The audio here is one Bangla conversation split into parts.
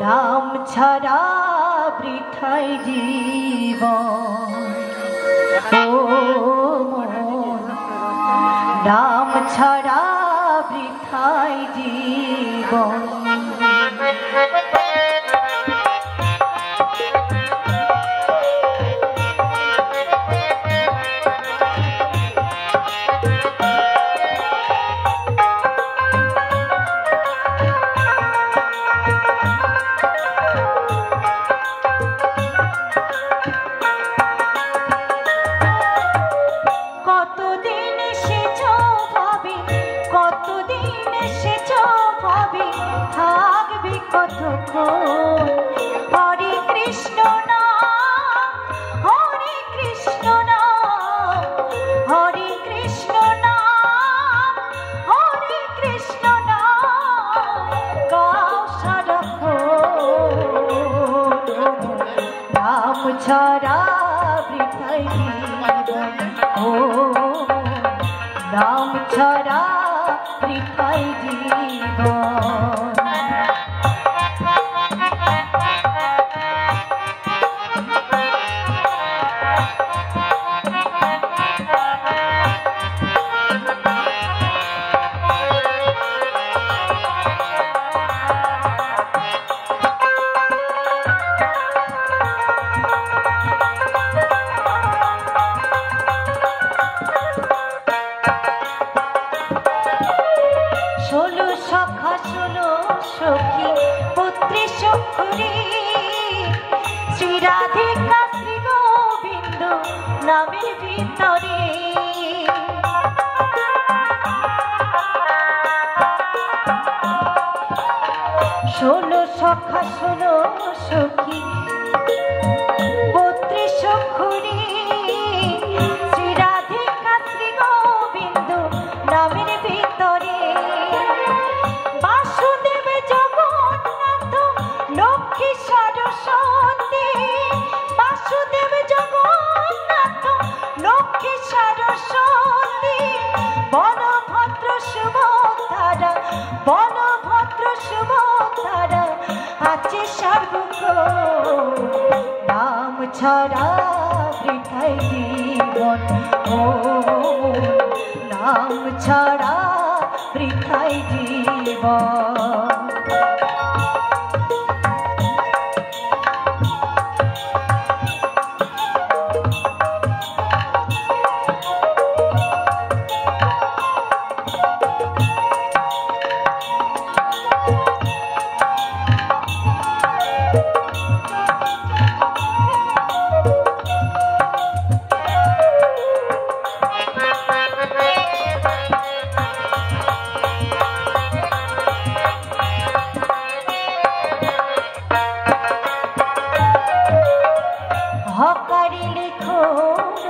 नाम छाड़ा बृथाई जीवन नाम छाड़ा बृथाई जीवन छाड़ा बृथाई जीवन नाम छाड़ा बृथाई जीवन श्री राधिका श्री गोविंद नामेर भितरे षोलो सखा षोलो सखी पुत्री सुखुरी श्री राधिका श्री गोविंद नामेर भितरे वासुदेव जगन्नाथ लक्ष्मी सरस्वती वासुदेव जगन्नाथ लक्ष्मी सरस्वती बलभद्र सुभद्रा बलभद्र सुभद्रा আছে সর্বক নাম ছাড়া বৃথাই জীবন নাম ছাড়া বৃথাই জীবন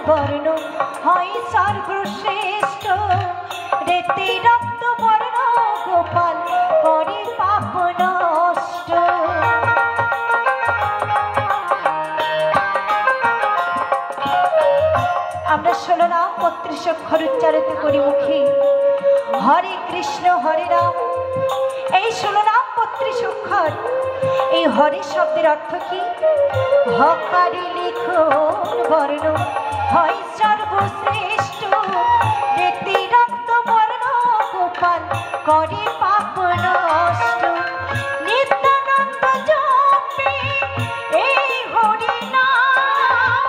বর্ণ হয় সর্বশ্রেষ্ঠ রেতে রক্ত বর্ণ গোপাল করে পাপ নষ্ট আমরা 16 নাম 32 অক্ষর উচ্চারিত করি মুখে হরে কৃষ্ণ হরে রাম এই 16 নাম 32 অক্ষর এই হরে শব্দের অর্থ কি হকারি লিখ যখন বর্ণ হয় সর্বশ্রেষ্ঠ নেতি রক্ত বর্ণ গোপাল করে পাপ নষ্ট নিত্যানন্দ জপে এই হরি নাম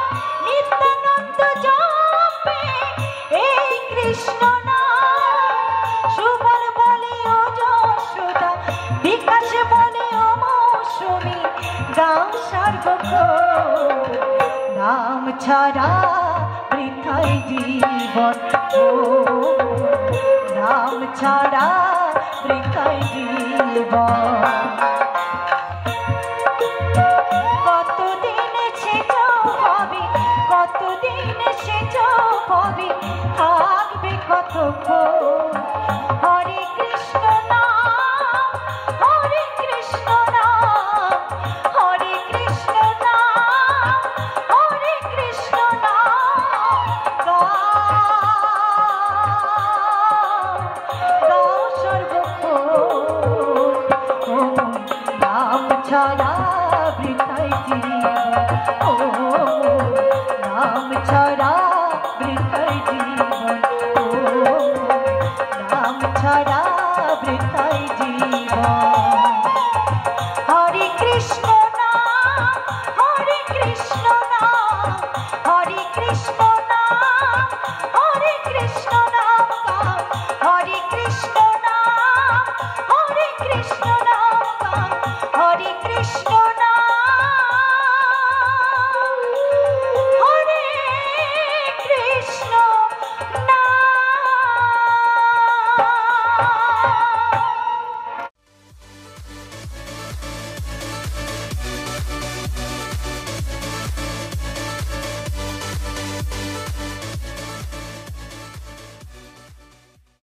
নিত্যানন্দ জপে এই কৃষ্ণ নাম সুবল বলে ও যশোদা বিকাশ বলে ও মৌসুমী গাও সর্বক্ষণ নাম ছাড়া বৃথায় জীবন নাম ছাড়া বৃথায় জীবন কতদিন সেচ হবে কতদিন সেচ হবে থাকবে কতক্ষণ